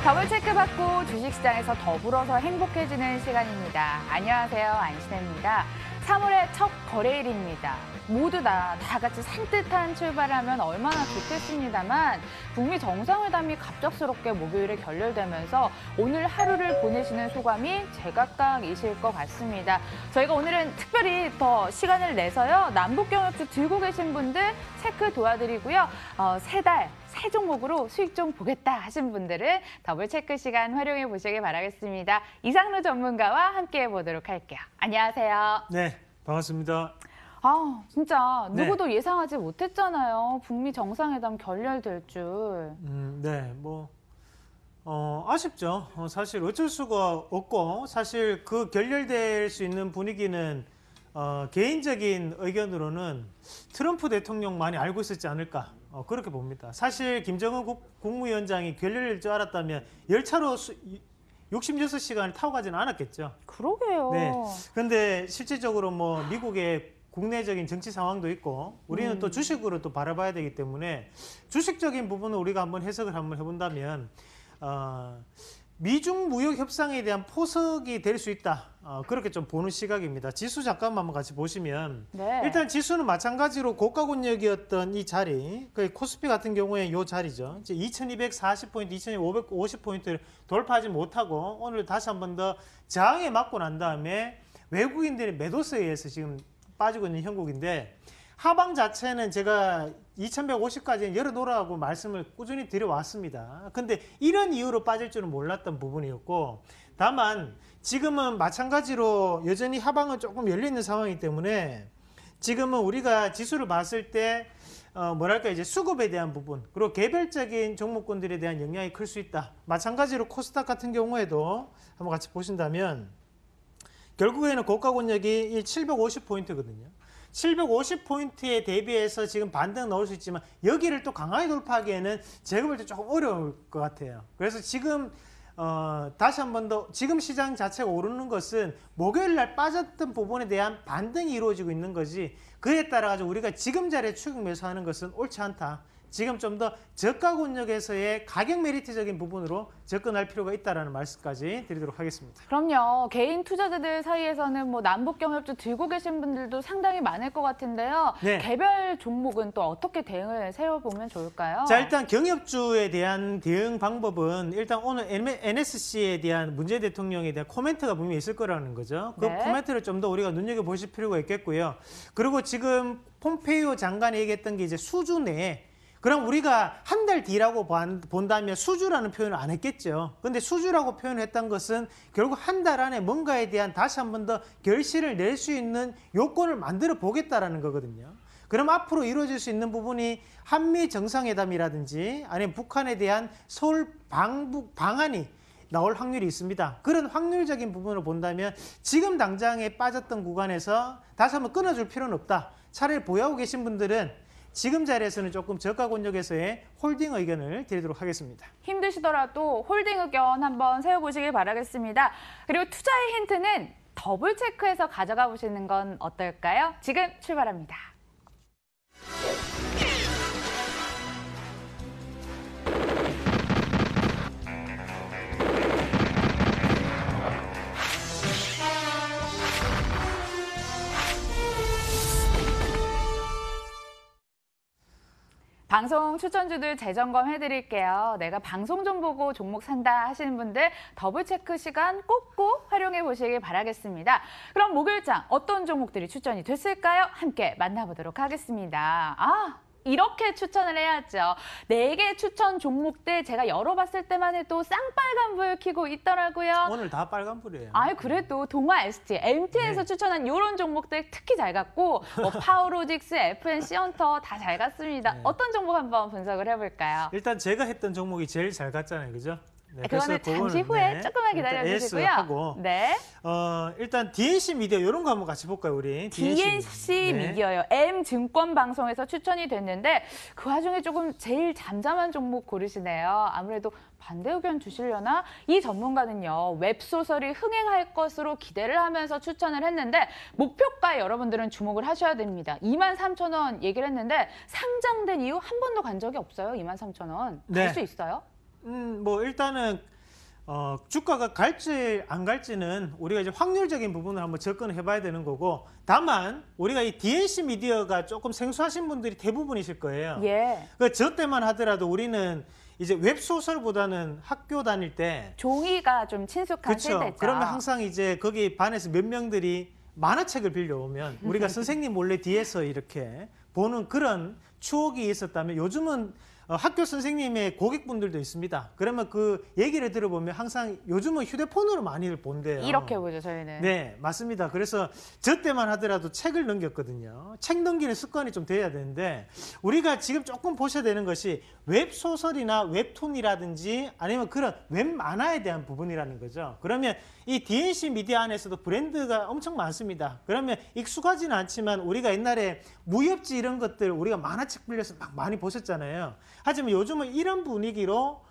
더블 체크받고 주식시장에서 더불어서 행복해지는 시간입니다. 안녕하세요, 안신혜입니다. 3월의 첫 거래일입니다. 모두 다 같이 산뜻한 출발을 하면 얼마나 좋겠습니다만 북미 정상회담이 갑작스럽게 목요일에 결렬되면서 오늘 하루를 보내시는 소감이 제각각이실 것 같습니다. 저희가 오늘은 특별히 더 시간을 내서요. 남북경협주 들고 계신 분들 체크 도와드리고요. 세 종목으로 수익 좀 보겠다 하신 분들은 더블 체크 시간 활용해 보시길 바라겠습니다. 이상로 전문가와 함께 해보도록 할게요. 안녕하세요. 네, 반갑습니다. 진짜 누구도 예상하지 못했잖아요. 북미 정상회담 결렬될 줄. 네, 아쉽죠. 사실 어쩔 수가 없고 사실 그 결렬될 수 있는 분위기는 개인적인 의견으로는 트럼프 대통령 많이 알고 있었지 않을까 그렇게 봅니다. 사실 김정은 국무위원장이 결렬될 줄 알았다면 열차로 66시간을 타고 가지는 않았겠죠. 그러게요. 네, 그런데 실질적으로 미국의 국내적인 정치 상황도 있고 우리는 또 주식으로 또 바라봐야 되기 때문에 주식적인 부분을 우리가 한번 해석을 한번 해본다면 미중 무역 협상에 대한 포석이 될 수 있다. 그렇게 좀 보는 시각입니다. 지수 잠깐만 한번 같이 보시면 일단 지수는 마찬가지로 고가 권역이었던 이 자리, 그 코스피 같은 경우에 이 자리죠. 이제 2240포인트, 2550포인트를 돌파하지 못하고 오늘 다시 한번 더 저항에 맞고 난 다음에 외국인들의 매도세에 의해서 지금 빠지고 있는 형국인데 하방 자체는 제가 2150까지 열어놓으라고 말씀을 꾸준히 드려왔습니다. 근데 이런 이유로 빠질 줄은 몰랐던 부분이었고 다만 지금은 마찬가지로 여전히 하방은 조금 열려있는 상황이기 때문에 지금은 우리가 지수를 봤을 때 이제 수급에 대한 부분 그리고 개별적인 종목군들에 대한 영향이 클 수 있다. 마찬가지로 코스닥 같은 경우에도 한번 같이 보신다면 결국에는 고가 권역이 750포인트거든요. 750포인트에 대비해서 지금 반등 넣을 수 있지만 여기를 또 강하게 돌파하기에는 제가 볼 때 조금 어려울 것 같아요. 그래서 지금 다시 한 번 더 지금 시장 자체가 오르는 것은 목요일 날 빠졌던 부분에 대한 반등이 이루어지고 있는 거지 그에 따라 가지고 우리가 지금 자리에 추격 매수하는 것은 옳지 않다. 지금 좀 더 저가 권역에서의 가격 메리트적인 부분으로 접근할 필요가 있다는 말씀까지 드리도록 하겠습니다. 그럼요. 개인 투자자들 사이에서는 남북경협주 들고 계신 분들도 상당히 많을 것 같은데요. 개별 종목은 또 어떻게 대응을 세워보면 좋을까요? 자, 일단 경협주에 대한 대응 방법은 일단 오늘 NSC에 대한 문재인 대통령에 대한 코멘트가 분명히 있을 거라는 거죠. 그 코멘트를 좀 더 우리가 눈여겨보실 필요가 있겠고요. 그리고 지금 폼페이오 장관이 얘기했던 게 이제 수주 내에 그럼 우리가 한 달 뒤라고 본다면 수주라는 표현을 안 했겠죠. 근데 수주라고 표현했던 것은 결국 한 달 안에 뭔가에 대한 다시 한 번 더 결실을 낼 수 있는 요건을 만들어 보겠다라는 거거든요. 그럼 앞으로 이루어질 수 있는 부분이 한미 정상회담이라든지 아니면 북한에 대한 서울 방북 방안이 나올 확률이 있습니다. 그런 확률적인 부분을 본다면 지금 당장에 빠졌던 구간에서 다시 한번 끊어줄 필요는 없다. 차라리 보유하고 계신 분들은 지금 자리에서는 조금 저가 권역에서의 홀딩 의견을 드리도록 하겠습니다. 힘드시더라도 홀딩 의견 한번 세워보시길 바라겠습니다. 그리고 투자의 힌트는 더블 체크해서 가져가 보시는 건 어떨까요? 지금 출발합니다. 방송 추천주들 재점검 해드릴게요. 내가 방송 좀 보고 종목 산다 하시는 분들 더블 체크 시간 꼭꼭 활용해 보시길 바라겠습니다. 그럼 목요일장 어떤 종목들이 추천이 됐을까요? 함께 만나보도록 하겠습니다. 이렇게 추천을 해야죠. 4개 추천 종목들 제가 열어봤을 때만 해도 쌍빨간불 켜고 있더라고요. 오늘 다 빨간불이에요. 그래도 동아 ST, MT에서 추천한 이런 종목들 특히 잘 갔고 파워로직스, FNC 헌터 다 잘 갔습니다. 어떤 종목 한번 분석을 해볼까요? 일단 제가 했던 종목이 제일 잘 갔잖아요. 그죠? 그거는 잠시 후에 조금만 기다려주시고요. 하고. 일단 DNC 미디어 이런 거 한번 같이 볼까요, 우리? DNC 미디어요. M증권방송에서 추천이 됐는데 그 와중에 조금 제일 잠잠한 종목 고르시네요. 아무래도 반대 의견 주시려나? 이 전문가는요. 웹소설이 흥행할 것으로 기대를 하면서 추천을 했는데 목표가에 여러분들은 주목을 하셔야 됩니다. 23,000원 얘기를 했는데 상장된 이후 한 번도 간 적이 없어요. 23,000원. 갈 수 있어요? 일단은 주가가 갈지 안 갈지는 우리가 이제 확률적인 부분을 한번 접근해 봐야 되는 거고, 다만 우리가 이 DNC 미디어가 조금 생소하신 분들이 대부분이실 거예요. 예. 저 때만 하더라도 우리는 이제 웹소설보다는 학교 다닐 때 종이가 좀 친숙한 그렇죠. 세대죠. 그러면 항상 이제 거기 반에서 몇 명들이 만화책을 빌려오면 우리가 선생님 몰래 뒤에서 이렇게 보는 그런 추억이 있었다면, 요즘은 학교 선생님의 고객분들도 있습니다. 그러면 그 얘기를 들어보면 항상 요즘은 휴대폰으로 많이들 본대요. 이렇게 보죠, 저희는. 네, 맞습니다. 그래서 저 때만 하더라도 책을 넘겼거든요. 책 넘기는 습관이 좀 돼야 되는데, 우리가 지금 조금 보셔야 되는 것이 웹소설이나 웹툰이라든지 아니면 그런 웹만화에 대한 부분이라는 거죠. 그러면 이 DNC 미디어 안에서도 브랜드가 엄청 많습니다. 그러면 익숙하지는 않지만 우리가 옛날에 무협지 이런 것들 우리가 만화책 빌려서 막 많이 보셨잖아요. 하지만 요즘은 이런 분위기로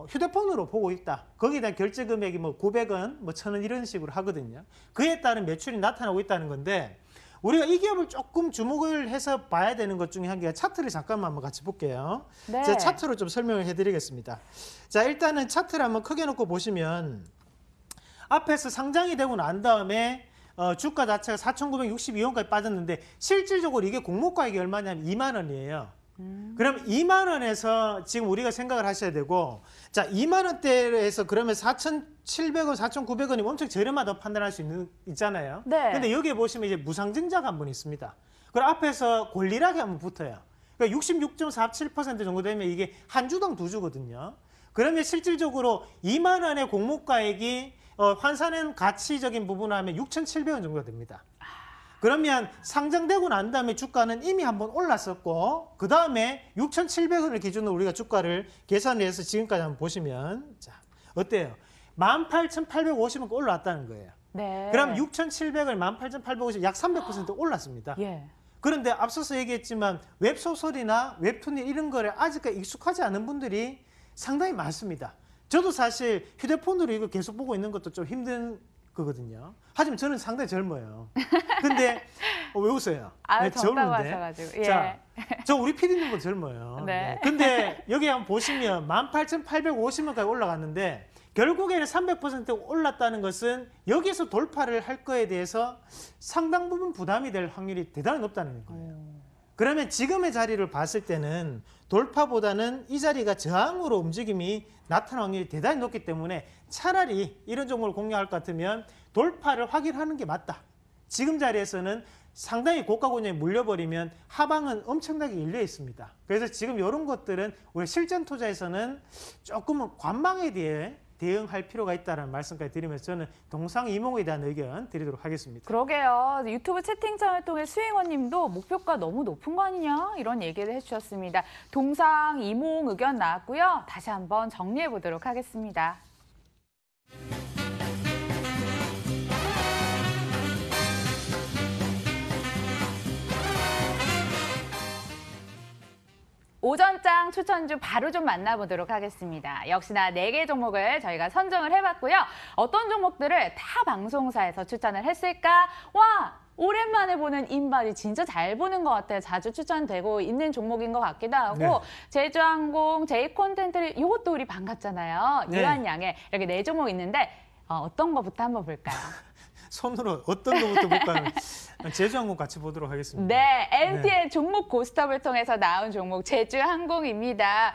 휴대폰으로 보고 있다. 거기에 대한 결제 금액이 뭐 900원, 뭐 1000원 이런 식으로 하거든요. 그에 따른 매출이 나타나고 있다는 건데, 우리가 이 기업을 조금 주목을 해서 봐야 되는 것 중에 한 개가 차트를 잠깐만 한번 같이 볼게요. 네. 제가 차트로 좀 설명을 해드리겠습니다. 자, 일단은 차트를 한번 크게 놓고 보시면 앞에서 상장이 되고 난 다음에 주가 자체가 4,962원까지 빠졌는데, 실질적으로 이게 공모가액이 얼마냐면 2만 원이에요. 그럼 2만 원에서 지금 우리가 생각을 하셔야 되고, 자, 2만 원대에서 그러면 4,700원, 4,900원이 엄청 저렴하다고 판단할 수 있잖아요. 네. 근데 여기에 보시면 이제 무상증자가 한 분 있습니다. 그럼 앞에서 골리락이 한 번 붙어요. 그러니까 66.47% 정도 되면 이게 한 주당 두 주거든요. 그러면 실질적으로 2만 원의 공모가액이 환산은 가치적인 부분을 하면 6,700원 정도 됩니다. 그러면 상장되고 난 다음에 주가는 이미 한번 올랐었고, 그 다음에 6,700원을 기준으로 우리가 주가를 계산을 해서 지금까지 한번 보시면, 자, 어때요? 18,850원 올라왔다는 거예요. 네. 그럼 6,700원, 18,850원 약 300% 올랐습니다. 예. 그런데 앞서서 얘기했지만 웹소설이나 웹툰이 이런 거를 아직까지 익숙하지 않은 분들이 상당히 많습니다. 저도 사실 휴대폰으로 이거 계속 보고 있는 것도 좀 힘든 거거든요. 하지만 저는 상당히 젊어요. 근데 왜 웃어요? 아유, 네, 젊다고 젊은데. 하셔가지고. 예. 자, 저 우리 PD님보다 젊어요. 네. 근데 여기 한번 보시면 18,850원까지 올라갔는데, 결국에는 300% 올랐다는 것은 여기서 돌파를 할 거에 대해서 상당 부분 부담이 될 확률이 대단히 높다는 거예요. 그러면 지금의 자리를 봤을 때는 돌파보다는 이 자리가 저항으로 움직임이 나타날 확률이 대단히 높기 때문에 차라리 이런 종목을 공략할 것 같으면 돌파를 확인하는 게 맞다. 지금 자리에서는 상당히 고가 권역에 물려버리면 하방은 엄청나게 열려 있습니다. 그래서 지금 이런 것들은 우리 실전 투자에서는 조금은 관망에 대해 대응할 필요가 있다는 말씀까지 드리면서 저는 동상이몽에 대한 의견 드리도록 하겠습니다. 그러게요. 유튜브 채팅창을 통해 수행원 님도 목표가 너무 높은 거 아니냐 이런 얘기를 해주셨습니다. 동상이몽 의견 나왔고요. 다시 한번 정리해 보도록 하겠습니다. 오전장 추천주 바로 좀 만나보도록 하겠습니다. 역시나 4개 종목을 저희가 선정을 해봤고요. 어떤 종목들을 타 방송사에서 추천을 했을까? 와! 오랜만에 보는 인발이 진짜 잘 보는 것 같아요. 자주 추천되고 있는 종목인 것 같기도 하고 네. 제주항공, 제이콘텐트 이것도 우리 반갑잖아요. 네. 유한양에 이렇게 4종목 있는데 어떤 거부터 한번 볼까요? 손으로 어떤 거부터 볼까요? 제주항공 같이 보도록 하겠습니다. 네, MTN 종목 고스톱을 통해서 나온 종목 제주항공입니다.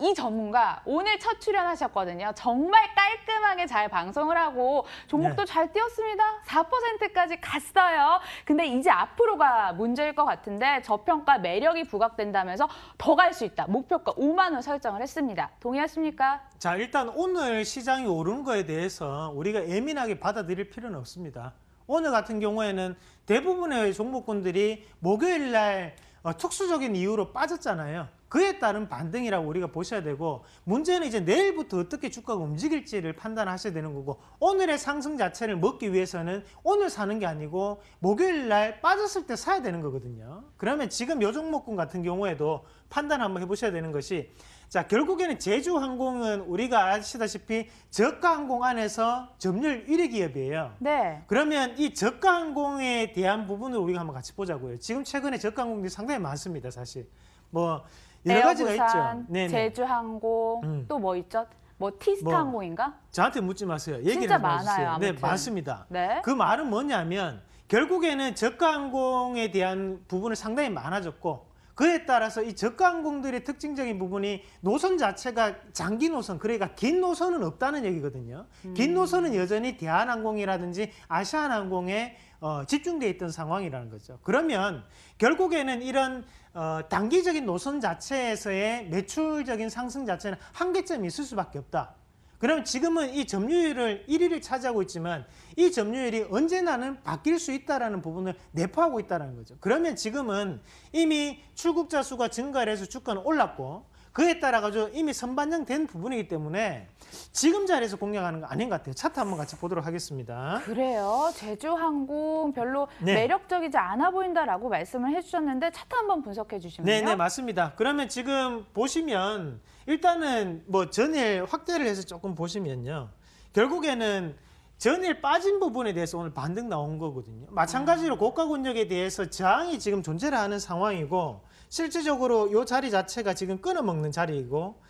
이 전문가 오늘 첫 출연하셨거든요. 정말 깔끔하게 잘 방송을 하고 종목도 잘 뛰었습니다. 4%까지 갔어요. 근데 이제 앞으로가 문제일 것 같은데 저평가 매력이 부각된다면서 더 갈 수 있다. 목표가 5만 원 설정을 했습니다. 동의하십니까? 자, 일단 오늘 시장이 오른 거에 대해서 우리가 예민하게 받아들일 필요는 없습니다. 오늘 같은 경우에는 대부분의 종목군들이 목요일 날 특수적인 이유로 빠졌잖아요. 그에 따른 반등이라고 우리가 보셔야 되고, 문제는 이제 내일부터 어떻게 주가가 움직일지를 판단하셔야 되는 거고, 오늘의 상승 자체를 먹기 위해서는 오늘 사는 게 아니고 목요일 날 빠졌을 때 사야 되는 거거든요. 그러면 지금 요 종목군 같은 경우에도 판단 한번 해보셔야 되는 것이, 자, 결국에는 제주항공은 우리가 아시다시피 저가항공 안에서 점유율 1위 기업이에요. 네. 그러면 이 저가항공에 대한 부분을 우리가 한번 같이 보자고요. 지금 최근에 저가항공들이 상당히 많습니다, 사실. 뭐 여러 가지가 있죠. 에어부산, 네네. 제주항공, 또 뭐 있죠? 뭐 티스타 항공인가? 저한테 묻지 마세요. 얘기를 진짜 해봐주세요. 많아요. 아무튼. 네, 맞습니다. 네. 그 말은 뭐냐면 결국에는 저가 항공에 대한 부분은 상당히 많아졌고 그에 따라서 이 저가 항공들의 특징적인 부분이 노선 자체가 장기 노선, 그러니까 긴 노선은 없다는 얘기거든요. 긴 노선은 여전히 대한항공이라든지 아시아나항공에 집중돼 있던 상황이라는 거죠. 그러면 결국에는 이런 단기적인 노선 자체에서의 매출적인 상승 자체는 한계점이 있을 수밖에 없다. 그러면 지금은 이 점유율을 1위를 차지하고 있지만 이 점유율이 언제나는 바뀔 수 있다는 부분을 내포하고 있다는 거죠. 그러면 지금은 이미 출국자 수가 증가를 해서 주가는 올랐고 그에 따라 가지고 이미 선반영된 부분이기 때문에 지금 자리에서 공략하는 거 아닌 것 같아요. 차트 한번 같이 보도록 하겠습니다. 그래요. 제주항공 별로 네. 매력적이지 않아 보인다라고 말씀을 해주셨는데 차트 한번 분석해 주시면요. 네, 맞습니다. 그러면 지금 보시면 일단은 뭐 전일 확대를 해서 조금 보시면요. 결국에는 전일 빠진 부분에 대해서 오늘 반등 나온 거거든요. 마찬가지로 고가 권역에 대해서 저항이 지금 존재를 하는 상황이고 실질적으로 이 자리 자체가 지금 끊어먹는 자리이고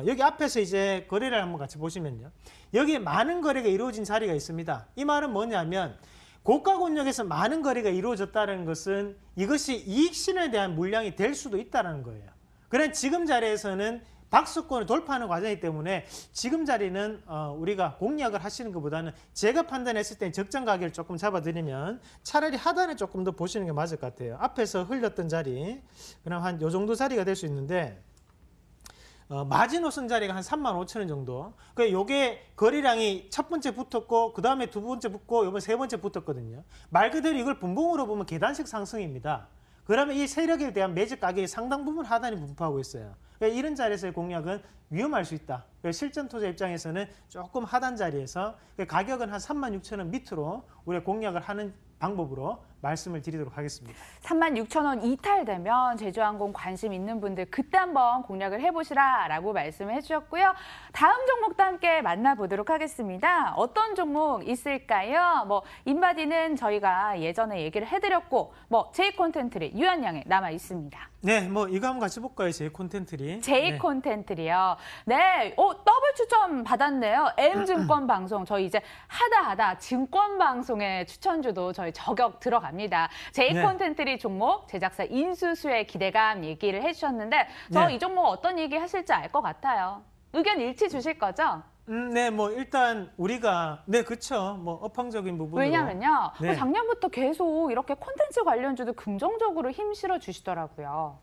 여기 앞에서 이제 거래를 한번 같이 보시면요. 여기에 많은 거래가 이루어진 자리가 있습니다. 이 말은 뭐냐면 고가 권역에서 많은 거래가 이루어졌다는 것은 이것이 이익 실현에 대한 물량이 될 수도 있다는 거예요. 그런 지금 자리에서는 박스권을 돌파하는 과정이기 때문에 지금 자리는 우리가 공략을 하시는 것보다는 제가 판단했을 때 적정 가격을 조금 잡아드리면 차라리 하단에 조금 더 보시는 게 맞을 것 같아요. 앞에서 흘렸던 자리, 그럼 한 요 정도 자리가 될 수 있는데 마지노선 자리가 한 35,000원 정도. 그 요게 거래량이 첫 번째 붙었고 그 다음에 두 번째 붙고 이번 세 번째 붙었거든요. 말 그대로 이걸 분봉으로 보면 계단식 상승입니다. 그러면 이 세력에 대한 매집 가격이 상당 부분 하단에 분포하고 있어요. 이런 자리에서의 공략은 위험할 수 있다. 실전 투자 입장에서는 조금 하단 자리에서 가격은 한 36,000원 밑으로 우리가 공략을 하는 방법으로 말씀을 드리도록 하겠습니다. 36,000원 이탈되면 제주항공 관심 있는 분들 그때 한번 공략을 해보시라라고 말씀을 해주셨고요. 다음 종목도 함께 만나보도록 하겠습니다. 어떤 종목 있을까요? 뭐 인바디는 저희가 예전에 얘기를 해드렸고 뭐 제이콘텐트리 유한양에 남아 있습니다. 네, 뭐 이거 한번 같이 볼까요? 제이콘텐트리. 제이콘텐트리요. 네, 더블 추천 받았네요. M증권 방송 저희 이제 하다 증권 방송의 추천주도 저희 저격 들어갑니다. 제이콘텐트리 종목 제작사 인수수의 기대감 얘기를 해주셨는데 저 이 종목 어떤 얘기 하실지 알 것 같아요. 의견 일치 주실 거죠? 네, 뭐 일단 우리가 그렇죠. 뭐 업황적인 부분으로. 왜냐면요, 네. 작년부터 계속 이렇게 콘텐츠 관련주도 긍정적으로 힘 실어 주시더라고요.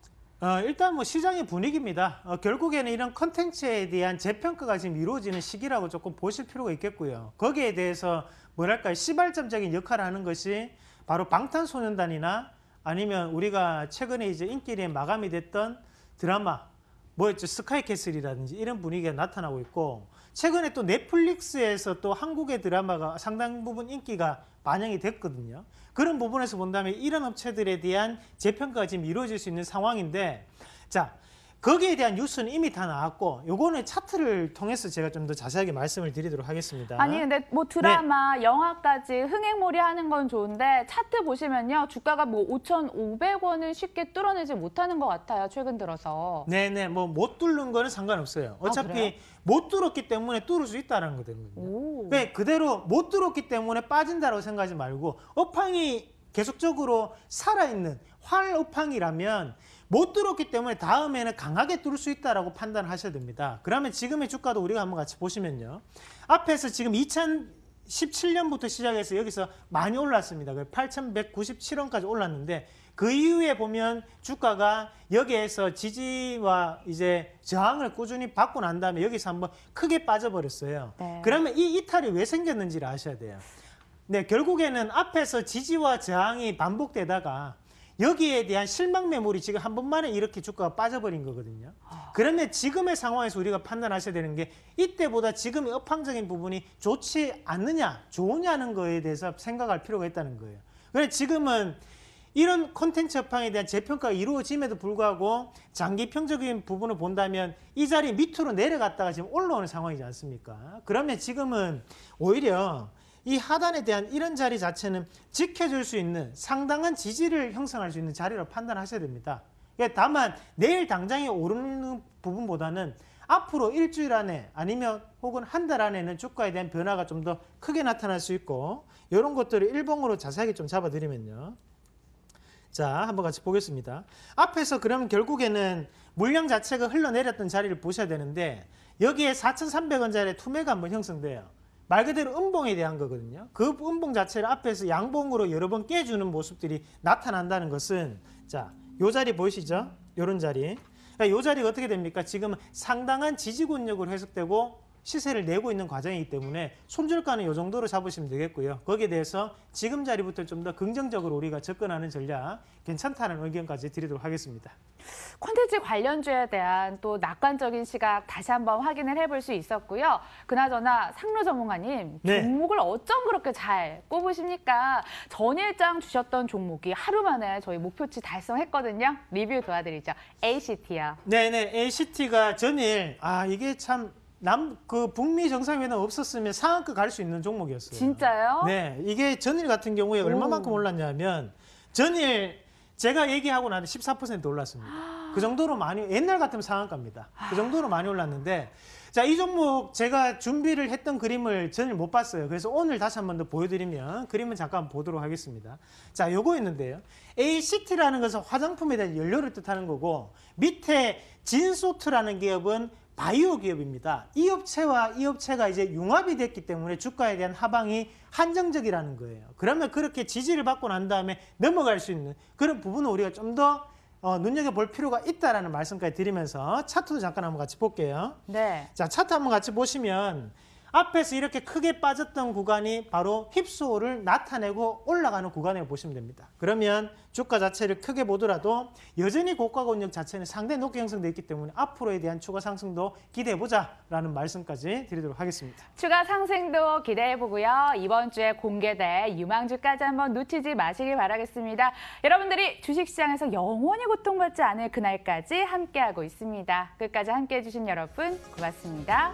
일단 뭐 시장의 분위기입니다. 결국에는 이런 컨텐츠에 대한 재평가가 지금 이루어지는 시기라고 조금 보실 필요가 있겠고요. 거기에 대해서 뭐랄까요, 시발점적인 역할을 하는 것이 바로 방탄소년단이나 아니면 우리가 최근에 이제 인기리에 마감이 됐던 드라마 뭐였죠? 스카이캐슬이라든지 이런 분위기가 나타나고 있고 최근에 또 넷플릭스에서 또 한국의 드라마가 상당 부분 인기가 반영이 됐거든요. 그런 부분에서 본다면 이런 업체들에 대한 재평가가 지금 이루어질 수 있는 상황인데 자, 거기에 대한 뉴스는 이미 다 나왔고 요거는 차트를 통해서 제가 좀 더 자세하게 말씀을 드리도록 하겠습니다. 아니 근데 뭐 드라마, 영화까지 흥행몰이 하는 건 좋은데 차트 보시면요. 주가가 뭐 5,500원을 쉽게 뚫어내지 못하는 것 같아요. 최근 들어서. 네네, 뭐 못 뚫는 거는 상관없어요. 어차피 못 뚫었기 때문에 뚫을 수 있다는 거거든요. 그대로 못 뚫었기 때문에 빠진다고 생각하지 말고 업황이 계속적으로 살아있는 활업황이라면 못 뚫었기 때문에 다음에는 강하게 뚫을 수 있다라고 판단하셔야 됩니다. 그러면 지금의 주가도 우리가 한번 같이 보시면요. 앞에서 지금 2017년부터 시작해서 여기서 많이 올랐습니다. 8,197원까지 올랐는데 그 이후에 보면 주가가 여기에서 지지와 이제 저항을 꾸준히 받고 난 다음에 여기서 한번 크게 빠져버렸어요. 네. 그러면 이 이탈이 왜 생겼는지를 아셔야 돼요. 네, 결국에는 앞에서 지지와 저항이 반복되다가 여기에 대한 실망 매물이 지금 한 번만에 이렇게 주가가 빠져버린 거거든요. 그러면 지금의 상황에서 우리가 판단하셔야 되는 게 이때보다 지금의 업황적인 부분이 좋지 않느냐, 좋으냐는 거에 대해서 생각할 필요가 있다는 거예요. 그래서 지금은 이런 콘텐츠 업황에 대한 재평가가 이루어짐에도 불구하고 장기평적인 부분을 본다면 이 자리 밑으로 내려갔다가 지금 올라오는 상황이지 않습니까? 그러면 지금은 오히려 이 하단에 대한 이런 자리 자체는 지켜줄 수 있는 상당한 지지를 형성할 수 있는 자리로 판단하셔야 됩니다. 다만 내일 당장에 오르는 부분보다는 앞으로 일주일 안에 아니면 혹은 한 달 안에는 주가에 대한 변화가 좀 더 크게 나타날 수 있고 이런 것들을 일봉으로 자세하게 좀 잡아드리면요. 자, 한번 같이 보겠습니다. 앞에서 그러면 결국에는 물량 자체가 흘러내렸던 자리를 보셔야 되는데 여기에 4,300원짜리 투매가 한번 형성돼요. 말 그대로 음봉에 대한 거거든요. 그 음봉 자체를 앞에서 양봉으로 여러 번 깨주는 모습들이 나타난다는 것은 자, 요 자리 보이시죠? 요런 자리. 그러니까 요 자리가 어떻게 됩니까? 지금 상당한 지지권력으로 해석되고 시세를 내고 있는 과정이기 때문에 손절가는 이 정도로 잡으시면 되겠고요. 거기에 대해서 지금 자리부터 좀 더 긍정적으로 우리가 접근하는 전략 괜찮다는 의견까지 드리도록 하겠습니다. 콘텐츠 관련주에 대한 또 낙관적인 시각 다시 한번 확인을 해볼 수 있었고요. 그나저나 상로 전문가님, 네. 종목을 어쩜 그렇게 잘 꼽으십니까? 전일장 주셨던 종목이 하루 만에 저희 목표치 달성했거든요. 리뷰 도와드리죠. ACT요. 네네, ACT가 전일 이게 참 북미 정상회담 없었으면 상한가 갈 수 있는 종목이었어요. 진짜요? 네, 이게 전일 같은 경우에 얼마만큼 올랐냐면 전일 제가 얘기하고 나서 14% 올랐습니다. 그 정도로 많이 옛날 같으면 상한가입니다. 그 정도로 많이 올랐는데 자, 이 종목 제가 준비를 했던 그림을 전일 못 봤어요. 그래서 오늘 다시 한 번 더 보여드리면 그림을 잠깐 보도록 하겠습니다. 자, 요거 있는데요. ACT라는 것은 화장품에 대한 연료를 뜻하는 거고 밑에 진소트라는 기업은 바이오 기업입니다. 이 업체와 이 업체가 이제 융합이 됐기 때문에 주가에 대한 하방이 한정적이라는 거예요. 그러면 그렇게 지지를 받고 난 다음에 넘어갈 수 있는 그런 부분을 우리가 좀 더 눈여겨볼 필요가 있다라는 말씀까지 드리면서 차트도 잠깐 한번 같이 볼게요. 네. 자, 차트 한번 같이 보시면 앞에서 이렇게 크게 빠졌던 구간이 바로 휩소를 나타내고 올라가는 구간이라고 보시면 됩니다. 그러면 주가 자체를 크게 보더라도 여전히 고가 권역 자체는 상당히 높게 형성되어 있기 때문에 앞으로에 대한 추가 상승도 기대해보자라는 말씀까지 드리도록 하겠습니다. 추가 상승도 기대해보고요. 이번 주에 공개될 유망주까지 한번 놓치지 마시길 바라겠습니다. 여러분들이 주식시장에서 영원히 고통받지 않을 그날까지 함께하고 있습니다. 끝까지 함께해 주신 여러분 고맙습니다.